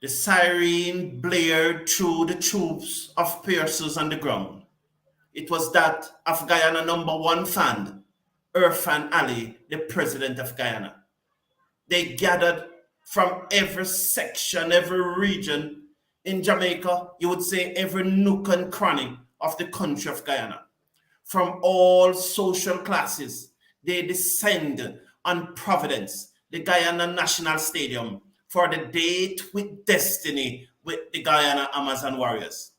The siren blared through the troops of piercers on the ground. It was that of Guyana #1 fan, Irfan Ali, the president of Guyana. They gathered from every section, every region in Jamaica, you would say every nook and cranny of the country of Guyana. From all social classes, they descend on Providence, the Guyana National Stadium, for the date with destiny with the Guyana Amazon Warriors.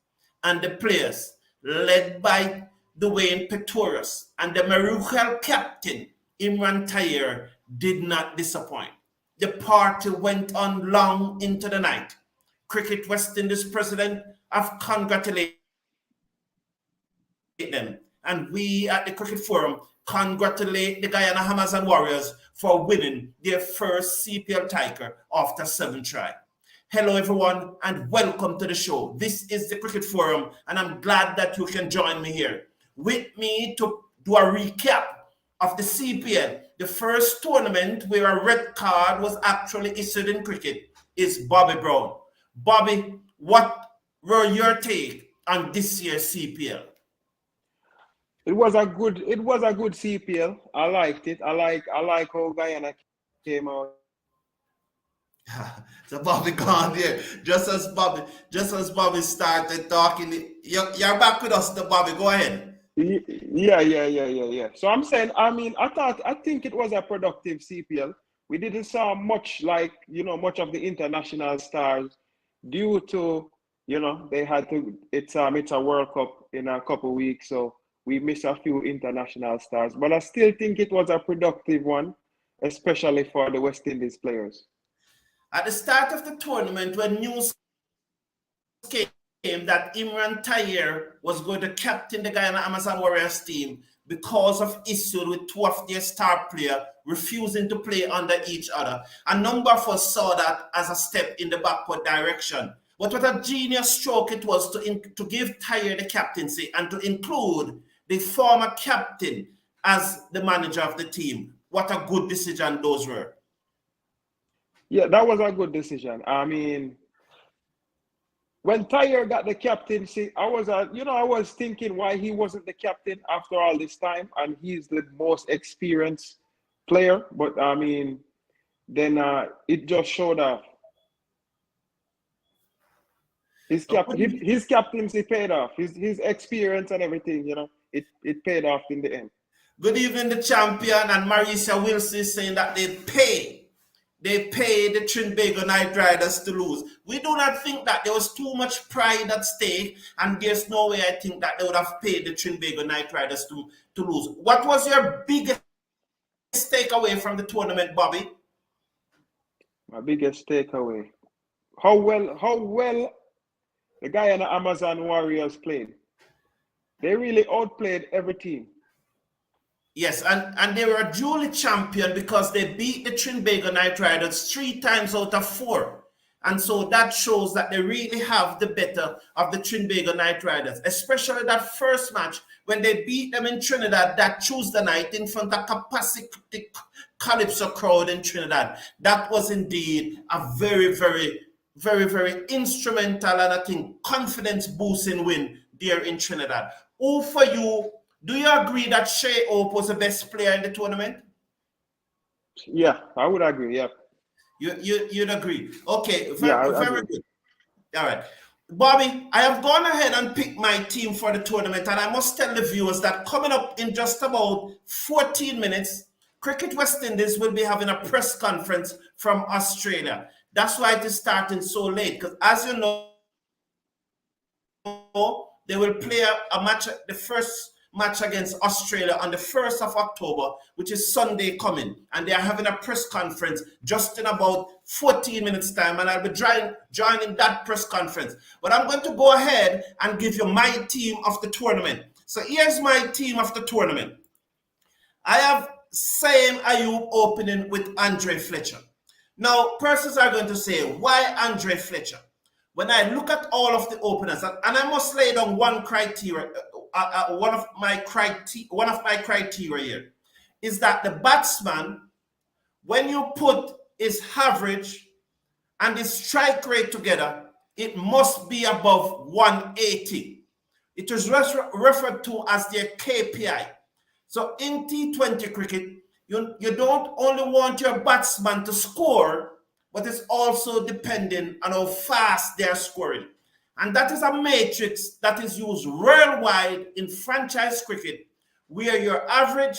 And the players, led by Dwayne Pretorius and the Maruchal captain, Imran Tahir, did not disappoint. The party went on long into the night. Cricket West Indies president have congratulated them, and we at the Cricket Forum congratulate the Guyana Amazon Warriors for winning their first CPL title after 7 tries. Hello everyone and welcome to the show. This is the Cricket Forum and I'm glad that you can join me here. With me to do a recap of the CPL, the first tournament where a red card was actually issued in cricket, is Bobby Brown. Bobby, what were your take on this year's CPL? It was a good CPL. I liked it. I like how Guyana came out. So Bobby gone there. Just as Bobby started talking, you're back with us, the Bobby. Go ahead. Yeah. So I'm saying, I think it was a productive CPL. We didn't saw much much of the international stars due to, they had to, it's a World Cup in a couple of weeks, so we missed a few international stars. But I still think it was a productive one, especially for the West Indies players. At the start of the tournament, when news came that Imran Tahir was going to captain the Guyana Amazon Warriors team because of issues with 2 of their star players refusing to play under each other, a number of us saw that as a step in the backward direction. But what a genius stroke it was to give Tahir the captaincy and to include the former captain as the manager of the team. What a good decision those were. Yeah, that was a good decision. I mean, when Tahir got the captaincy, I was thinking why he wasn't the captain after all this time, and he's the most experienced player. But I mean, then it just showed off. His captaincy paid off. His experience and everything, it paid off in the end. Good evening, the champion, and Marisa Wilson is saying that they pay the Trinbago Knight Riders to lose. We do not think that there was too much pride at stake, and there's no way I think that they would have paid the Trinbago Knight Riders to lose. What was your biggest takeaway from the tournament, Bobby? My biggest takeaway, how well the Guyana Amazon Warriors played. They really outplayed every team. Yes, and they were duly champion because they beat the Trinbago Knight Riders 3 times out of 4. And so that shows that they really have the better of the Trinbago Knight Riders, especially that first match when they beat them in Trinidad that Tuesday night in front of capacity Calypso crowd in Trinidad. That was indeed a very, very, very, very instrumental and I think confidence boosting win there in Trinidad. Oh, for you, do you agree that Shea Hope was the best player in the tournament? Yeah, I would agree. Yeah. You'd agree. Okay, very good. All right. Bobby, I have gone ahead and picked my team for the tournament, and I must tell the viewers that coming up in just about 14 minutes, Cricket West Indies will be having a press conference from Australia. That's why it is starting so late, because as you know, they will play a match, the first match against Australia on the 1st of October, which is Sunday coming. And they are having a press conference just in about 14 minutes time. And I'll be joining that press conference. But I'm going to go ahead and give you my team of the tournament. So here's my team of the tournament. I have Sam Ayub opening with Andre Fletcher. Now, persons are going to say, why Andre Fletcher? When I look at all of the openers, and I must lay down one criteria, one of my criteria here is that the batsman, when you put his average and the strike rate together, it must be above 180. It is referred to as their KPI. So in T20 cricket, you don't only want your batsman to score, but it's also dependent on how fast they're scoring. And that is a matrix that is used worldwide in franchise cricket, where your average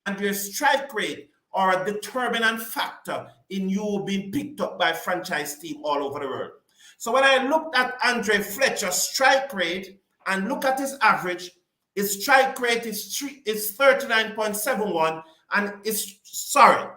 and your strike rate are a determinant factor in you being picked up by franchise team all over the world. So when I looked at Andre Fletcher's strike rate and look at his average, his strike rate is 39.71, and his strike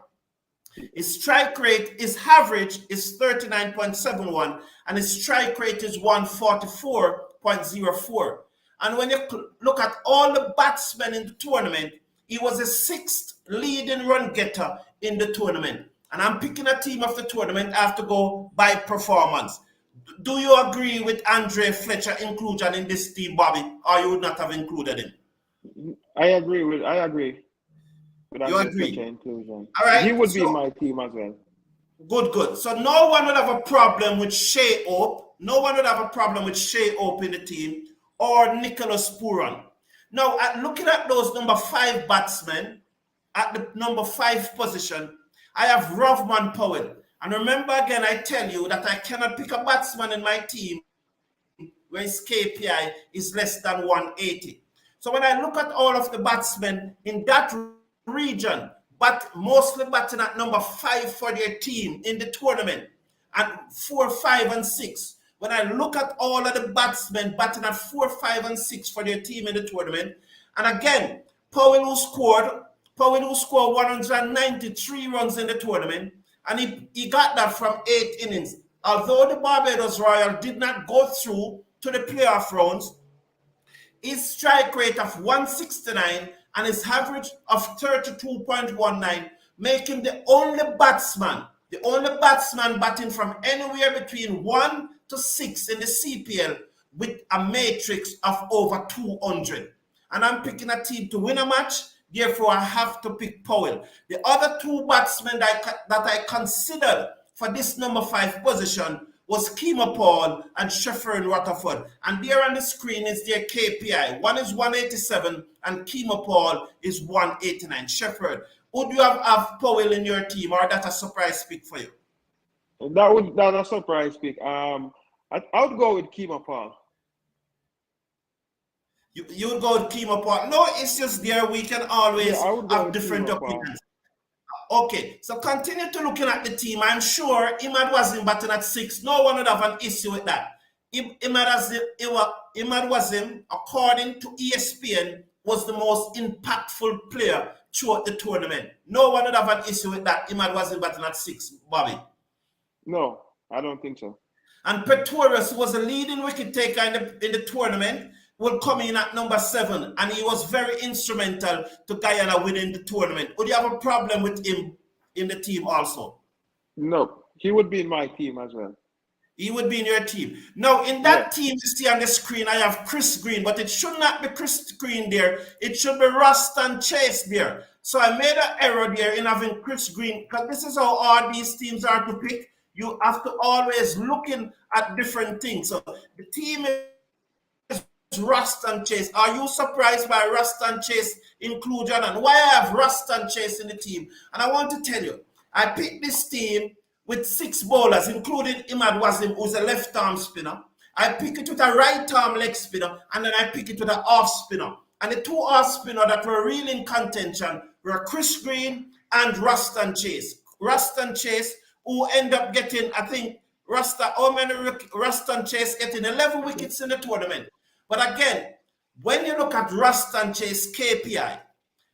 rate, his average is 39.71, and his strike rate is 144.04. And when you look at all the batsmen in the tournament, he was the 6th leading run getter in the tournament. And I'm picking a team of the tournament. I have to go by performance. Do you agree with Andre Fletcher inclusion in this team, Bobby, or you would not have included him? I agree. With You agree? Fletcher inclusion. All right. He would be in my team as well. Good. So no one would have a problem with Shea Hope. No one would have a problem with Shea Hope in the team or Nicholas Pooran. Now, looking at those number 5 batsmen at the number 5 position, I have Rovman Powell. And remember again, I tell you that I cannot pick a batsman in my team where his KPI is less than 180. So when I look at all of the batsmen in that region, but mostly batting at number 5 for their team in the tournament, and 4, 5, and 6. When I look at all of the batsmen batting at 4, 5, and 6 for their team in the tournament, and again, Powell who scored 193 runs in the tournament, and he got that from 8 innings. Although the Barbados Royal did not go through to the playoff rounds, his strike rate of 169 and his average of 32.19 make him the only batsman batting from anywhere between 1 to 6 in the CPL with a matrix of over 200. And I'm picking a team to win a match, therefore I have to pick Powell. The other 2 batsmen that I considered for this number 5 position was Kemah Paul and Sheffield Rutherford. And there on the screen is their KPI. One is 187 and Kemah Paul is 189. Sheffield, would you have Powell in your team, or that a surprise pick for you? That's a surprise pick. I would go with Kemah Paul. You would go with Kemah Paul? No, it's just there. We can always have different opinions. Okay, so continue to looking at the team. I'm sure Imad Wasim batting at 6. No one would have an issue with that. Imad Wasim, according to ESPN, was the most impactful player throughout the tournament. No one would have an issue with that. Imad Wasim batting at 6, Bobby. No, I don't think so. And Pretorius, who was a leading wicket taker in the tournament, will come in at number 7, and he was very instrumental to Guyana winning the tournament. Would you have a problem with him in the team also? No, he would be in my team as well. He would be in your team. Now, in that team you see on the screen, I have Chris Green, but it should not be Chris Green there. It should be Ruston Chase there. So I made an error there in having Chris Green, because this is how all these teams are to pick. You have to always looking at different things. So the team is Ruston Chase. Are you surprised by Ruston Chase inclusion and why I have Ruston Chase in the team? And I want to tell you, I picked this team with 6 bowlers, including Imad Wasim, who's a left-arm spinner. I pick it with a right-arm leg spinner, and then I pick it with an off spinner. And the 2 off spinners that were really in contention were Chris Green and Ruston Chase. Ruston Chase, who end up getting, I think, Ruston Chase getting 11 wickets in the tournament. But again, when you look at Ruston Chase KPI,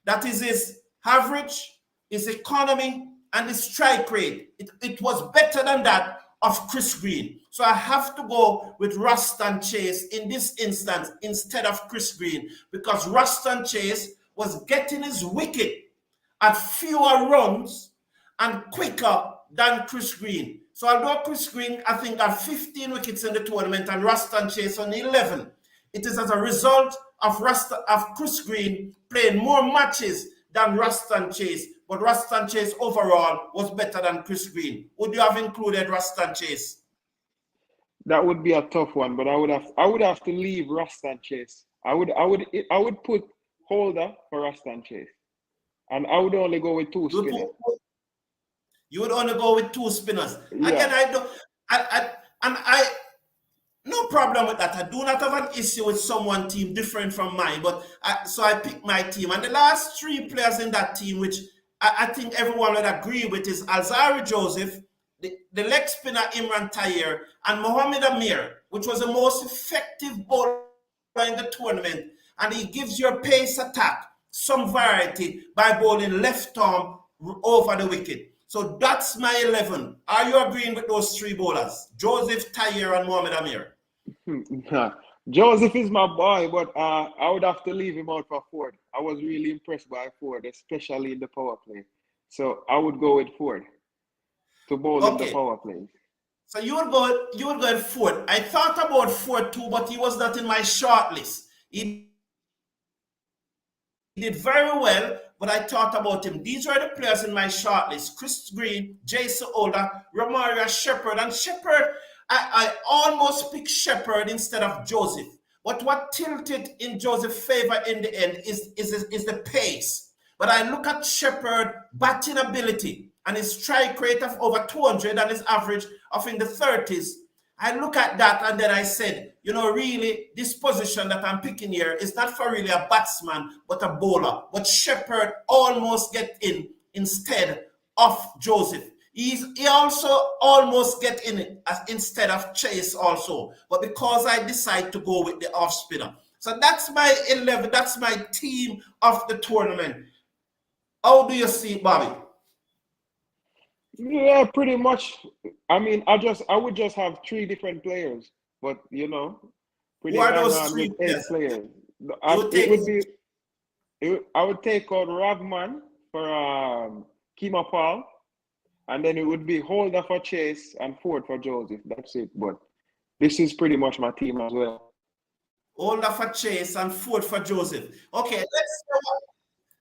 that is his average, his economy, and his strike rate, it was better than that of Chris Green. So I have to go with Ruston Chase in this instance instead of Chris Green, because Ruston Chase was getting his wicket at fewer runs and quicker than Chris Green. So although Chris Green, I think, had 15 wickets in the tournament and Ruston Chase on 11, it is as a result of Chris Green playing more matches than Ruston Chase, but Ruston Chase overall was better than Chris Green. Would you have included Ruston Chase? That would be a tough one, but I would have to leave Ruston Chase. I would put Holder for Ruston Chase, and I would only go with two spinners. You would only go with two spinners. Yeah. Again, I no problem with that. I do not have an issue with someone team different from mine, but so I picked my team. And the last three players in that team, which I think everyone would agree with, is Alzari Joseph, the leg spinner Imran Tahir, and Mohamed Amir, which was the most effective bowler in the tournament. And he gives your pace attack some variety by bowling left arm over the wicket. So that's my 11. Are you agreeing with those three bowlers? Joseph, Tahir, and Mohamed Amir? Joseph is my boy, but I would have to leave him out for Ford. I was really impressed by Ford, especially in the power play. So I would go with Ford to bowl in the power play. So you would go with Ford. I thought about Ford too, but he was not in my short list. He did very well, but I thought about him. These were the players in my short list: Chris Green, Jason Older, Romario Shepherd. And Shepherd, I almost picked Shepherd instead of Joseph. But what tilted in Joseph's favor in the end is the pace. But I look at Shepherd batting ability and his strike rate of over 200 and his average of in the 30s. I look at that and then I said, really, this position that I'm picking here is not for really a batsman, but a bowler. But Shepherd almost get in instead of Joseph. He also almost get in instead of Chase also. But because I decide to go with the off spinner. So that's my 11. That's my team of the tournament. How do you see it, Bobby? Yeah, pretty much. I mean, I would just have three different players, but pretty Who are those three players? I would take out Ravman for Kima Paul, and then it would be Holder for Chase and Ford for Joseph. That's it. But this is pretty much my team as well. Holder for Chase and Ford for Joseph. Okay,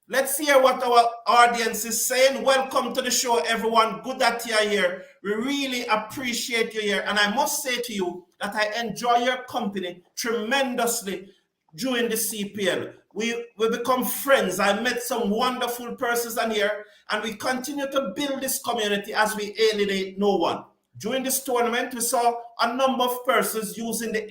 let's hear what our audience is saying. Welcome to the show, everyone. Good that you're here. We really appreciate you here. And I must say to you that I enjoy your company tremendously during the CPL. We become friends. I met some wonderful persons on here, and we continue to build this community as we alienate no one. During this tournament, we saw a number of persons using the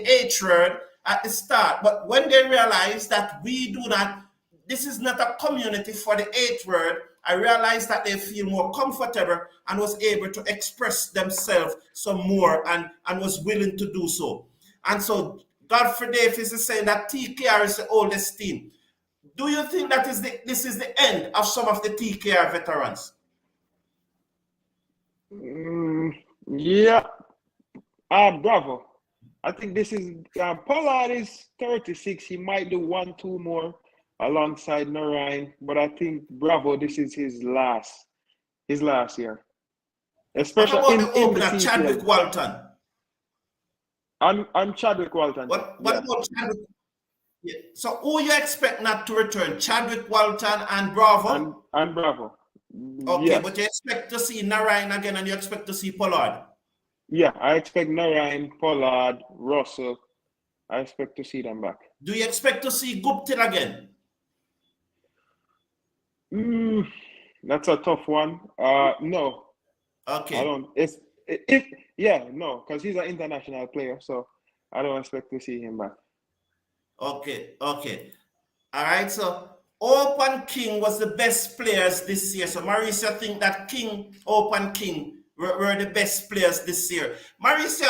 H word at the start. But when they realized that this is not a community for the H word, I realized that they feel more comfortable and was able to express themselves some more and was willing to do so. And so Godfrey Davis is saying that TKR is the oldest team. Do you think that this is the end of some of the TKR veterans? Yeah. Bravo. I think this is Pollard is 36. He might do 1-2 more alongside Narayan, but I think Bravo, this is his last year. Especially what about in the opener, the Chadwick Walton? I'm Chadwick Walton. What about Chadwick? Yeah. So who you expect not to return? Chadwick Walton and Bravo? And Bravo. Okay, yes. But you expect to see Narayan again and you expect to see Pollard? Yeah, I expect Narayan, Pollard, Russell. I expect to see them back. Do you expect to see Guptill again? That's a tough one. No. Okay. I don't. No, because he's an international player, so I don't expect to see him back. Okay. All right. So Hope and King was the best players this year. So Marisa think that Hope and King were the best players this year. Marisa,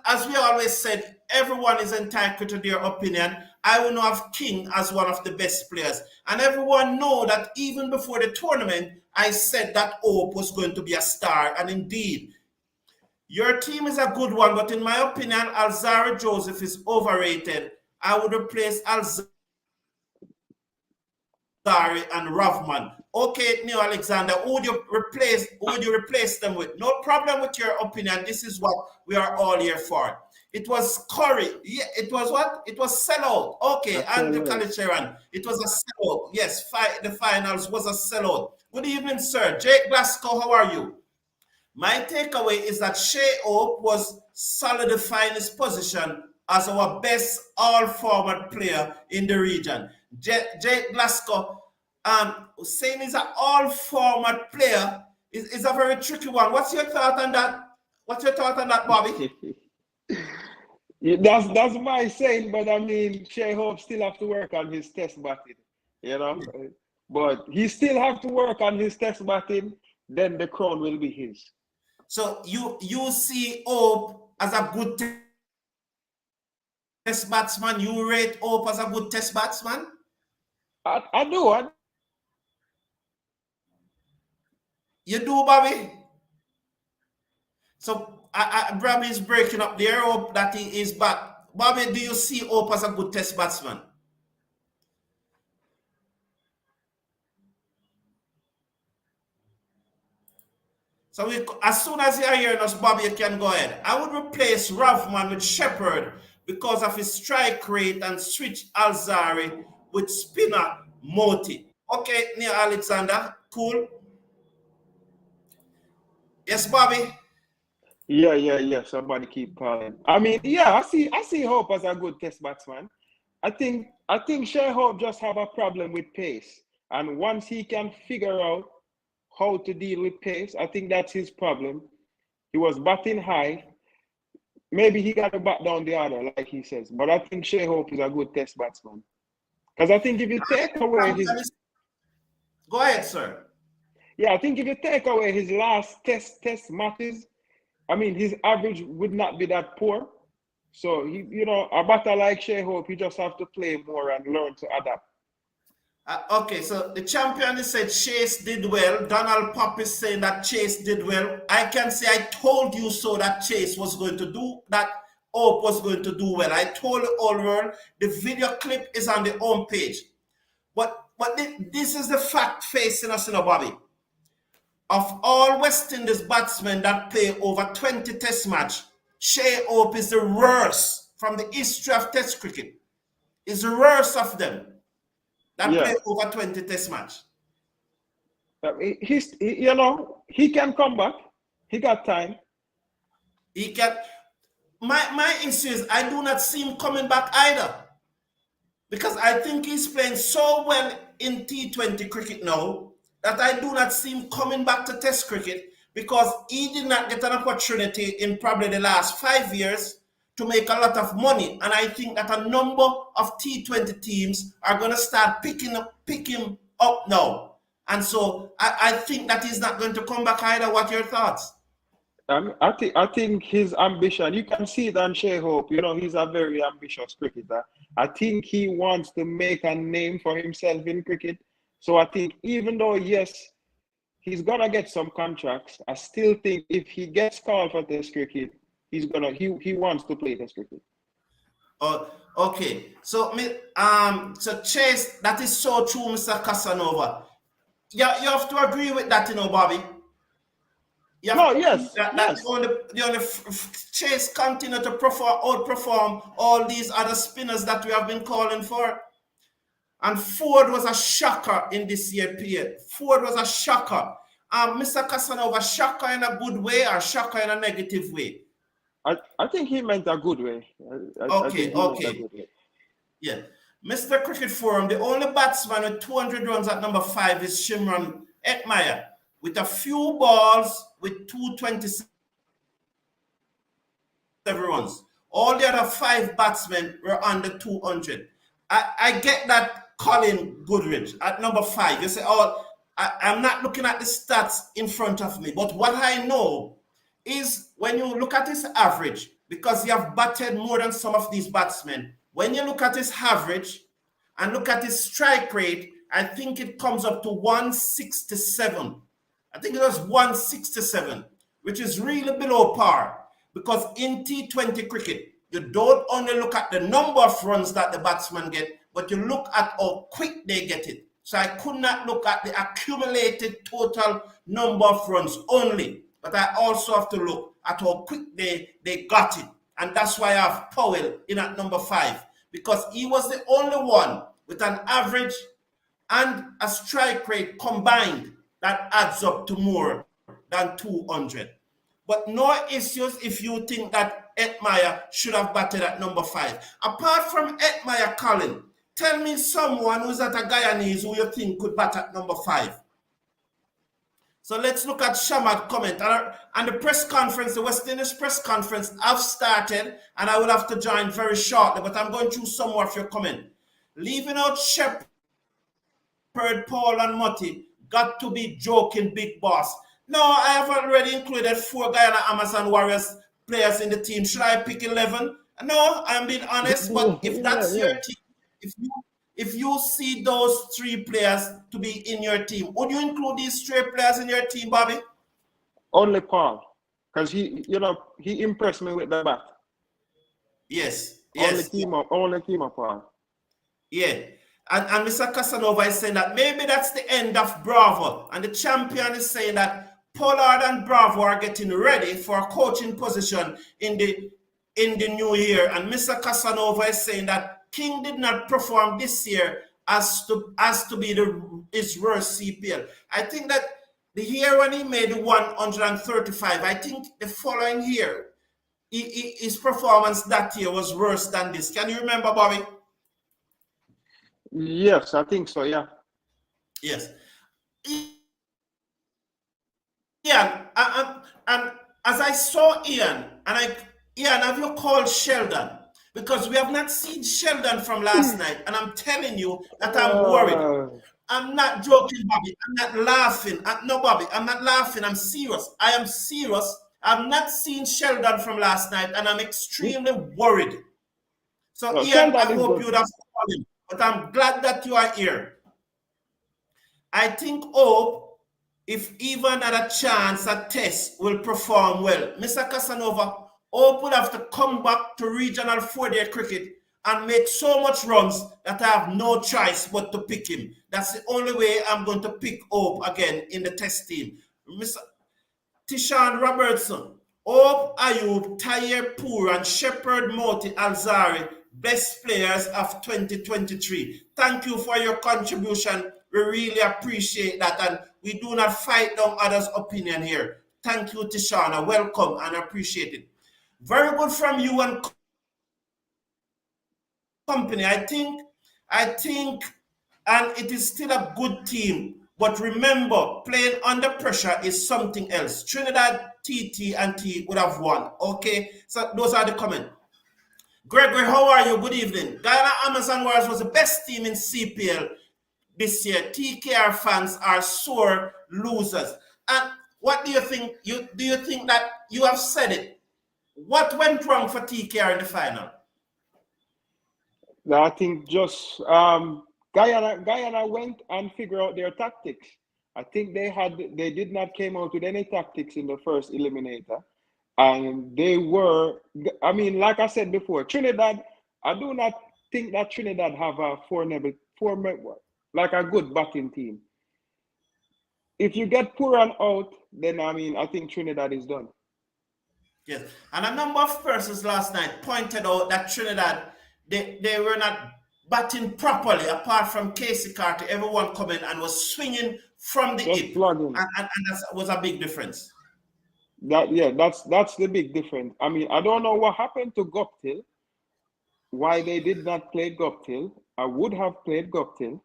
as we always said, everyone is entitled to their opinion. I will now have King as one of the best players. And everyone know that even before the tournament, I said that Hope was going to be a star. And indeed, your team is a good one. But in my opinion, Alzari Joseph is overrated. I would replace Alzari and Ravman. Okay, Neil Alexander, who would you replace them with? No problem with your opinion. This is what we are all here for. It was Curry. Yeah, it was what? It was sellout. Okay, That's and the all. Kalicheran. It was a sellout. Yes, the finals was a sellout. Good evening, sir. Jake Glasgow, how are you? My takeaway is that Shea Hope was solidifying his position as our best all-format player in the region. Jake Glasgow, saying he's an all-format player is a very tricky one. What's your thought on that? What's your thought on that, Bobby? Yeah, that's my saying, but I mean, Shea Hope still have to work on his test batting, you know. But he still have to work on his test batting, then the crown will be his. So you see Hope as a good test batsman. You rate Hope as a good test batsman? I do. You do, Bobby? So Bobby is breaking up there. Hope that he is back. Bobby, do you see Hope as a good test batsman? So as soon as you're hearing us, Bobby, you can go ahead. I would replace Ravman with Shepherd because of his strike rate and switch Alzari with spinner Moti. Okay, Neil Alexander, cool. Yes, Bobby. Yeah. Somebody keep calling. I mean, yeah, I see Hope as a good test batsman. I think Shea Hope just have a problem with pace. And once he can figure out how to deal with pace, I think that's his problem. He was batting high. Maybe he got to bat down the order, like he says. But I think Shea Hope is a good test batsman. Because I think if you take away his Go ahead, sir. Yeah, I think if you take away his last test matches, I mean his average would not be that poor. So he, a batter like Shea Hope, he just have to play more and learn to adapt. Okay, so the champion said Chase did well. Donald Pop is saying that Chase did well. I can say I told you so that Chase was going to do that. Hope was going to do well. I told the whole world. The video clip is on the home page. But this is the fact facing us, Bobby. Of all West Indies batsmen that play over 20 test match, Shea Hope is the worst from the history of test cricket. Is the worst of them that play over 20 test match. He can come back. He got time. He can. My issue is I do not see him coming back either. Because I think he's playing so well in T20 cricket now that I do not see him coming back to test cricket because he did not get an opportunity in probably the last 5 years to make a lot of money. And I think that a number of T20 teams are going to start picking him up now. And so I think that he's not going to come back either. What are your thoughts? I think his ambition, you can see it on Shea Hope. He's a very ambitious cricketer. I think he wants to make a name for himself in cricket. So I think even though, yes, he's gonna get some contracts, I still think if he gets called for test cricket, he wants to play test cricket. Okay. So Chase, that is so true, Mr. Casanova. Yeah, you have to agree with that, Bobby. Yes. The only Chase continue to outperform all these other spinners that we have been calling for. And Ford was a shocker in this year period. Ford was a shocker. Mr. Casanova, shocker in a good way or shocker in a negative way? I think he meant a good way. Okay. Yeah. Mr. Cricket Forum, the only batsman with 200 runs at number 5 is Shimron Ekmeyer, with a few balls with 227 runs. All the other 5 batsmen were under 200. I get that Colin Goodrich at number 5. You say, I'm not looking at the stats in front of me, but what I know is when you look at his average, because you have batted more than some of these batsmen, when you look at his average and look at his strike rate, I think it comes up to 167. I think it was 167, which is really below par. Because in T20 cricket, you don't only look at the number of runs that the batsman get, but you look at how quick they get it. So I could not look at the accumulated total number of runs only, but I also have to look at how quick they got it. And that's why I have Powell in at number 5, because he was the only one with an average and a strike rate combined that adds up to more than 200. But no issues if you think that Etmire should have batted at number 5. Apart from Etmire, Colin, tell me someone who's at a Guyanese who you think could bat at number 5. So let's look at Shamad's comment. And the press conference, the West Indies press conference, I've started, and I will have to join very shortly, but I'm going through some more of your comment. Leaving out Shepherd, Paul, and Mutty, got to be joking, big boss. No, I have already included 4 Guyana Amazon Warriors players in the team. Should I pick 11? No, I'm being honest, but if that's your team, if you see those 3 players to be in your team, would you include these 3 players in your team, Bobby? Only Paul, because he impressed me with the bat. Yes. Only team up, Paul. Yeah. And Mr. Casanova is saying that maybe that's the end of Bravo. And the champion is saying that Pollard and Bravo are getting ready for a coaching position in the new year. And Mr. Casanova is saying that King did not perform this year as to be his worst CPL. I think that the year when he made 135, I think the following year, his performance that year was worse than this. Can you remember, Bobby? Yes, I think so, yeah. Yes. Ian, and as I saw Ian, Ian, have you called Sheldon? Because we have not seen Sheldon from last night, and I'm telling you that I'm worried. I'm not joking, Bobby. I'm not laughing. No, Bobby, I'm not laughing. I'm serious. I am serious. I've not seen Sheldon from last night, and I'm extremely worried. So, Ian, I hope you'd have called him. But I'm glad that you are here. I think Hope, if even at a chance at test, will perform well. Mr. Casanova, Hope will have to come back to regional 4-day cricket and make so much runs that I have no choice but to pick him. That's the only way I'm going to pick Hope again in the test team. Mr. Tishan Robertson, Hope, Ayub, Tahir, Poor, and Shepherd, Moti, Alzari, best players of 2023. Thank you for your contribution. We really appreciate that, and we do not fight down others' opinion here. Thank you, Tishana. Welcome and appreciate it. Very good from you and company. I think, and it is still a good team. But remember, playing under pressure is something else. Trinidad, TT, and T would have won. Okay, so those are the comments. Gregory, how are you? Good evening. Guyana Amazon Warriors was the best team in CPL this year. TKR fans are sore losers. And what do you think? Do you think that you have said it? What went wrong for TKR in the final? I think just Guyana went and figured out their tactics. I think they did not came out with any tactics in the first eliminator. And they were, I mean, like I said before, Trinidad, I do not think that Trinidad have a like a good batting team. If you get Puran out, then I think Trinidad is done. Yes, and a number of persons last night pointed out that Trinidad, they were not batting properly, apart from Casey Carter. Everyone coming and was swinging from the hip, and that was a big difference. That's the big difference. I mean, I don't know what happened to Guptill, why they did not play Guptill. I would have played Guptill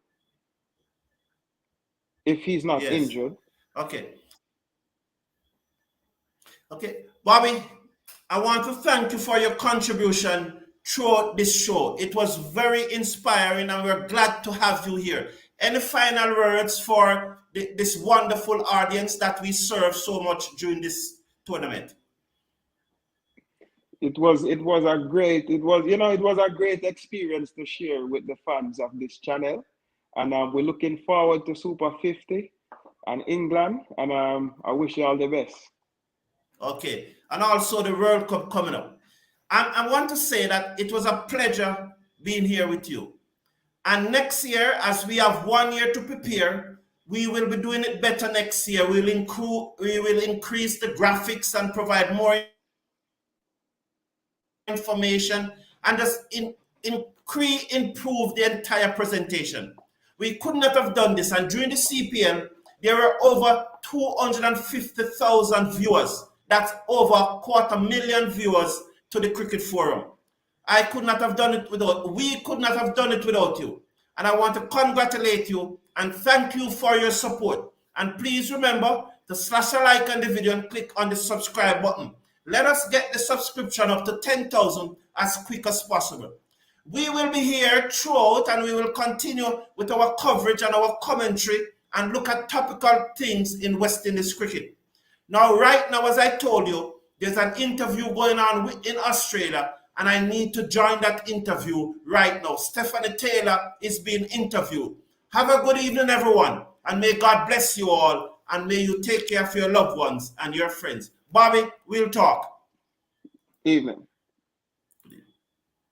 if he's not injured. Okay, Bobby, I want to thank you for your contribution throughout this show. It was very inspiring, and we're glad to have you here. Any final words for this wonderful audience that we serve so much during this tournament? It was a great experience to share with the fans of this channel, and we're looking forward to Super 50 and England, and I wish you all the best. Okay, and also the World Cup coming up. I want to say that it was a pleasure being here with you. And next year, as we have 1 year to prepare, we will be doing it better next year. We will increase the graphics and provide more information and just improve the entire presentation. We could not have done this, and during the CPL, there were over 250,000 viewers. That's over 250,000 viewers to the Cricket Forum. I could not have done it without, we could not have done it without you. And I want to congratulate you and thank you for your support. And please remember to slash a like on the video and click on the subscribe button. Let us get the subscription up to 10,000 as quick as possible. We will be here throughout, and we will continue with our coverage and our commentary and look at topical things in West Indies cricket. Now, right now, as I told you, there's an interview going on in Australia, and I need to join that interview right now. Stephanie Taylor is being interviewed. Have a good evening, everyone, and may God bless you all, and may you take care of your loved ones and your friends. Bobby, we'll talk. Evening.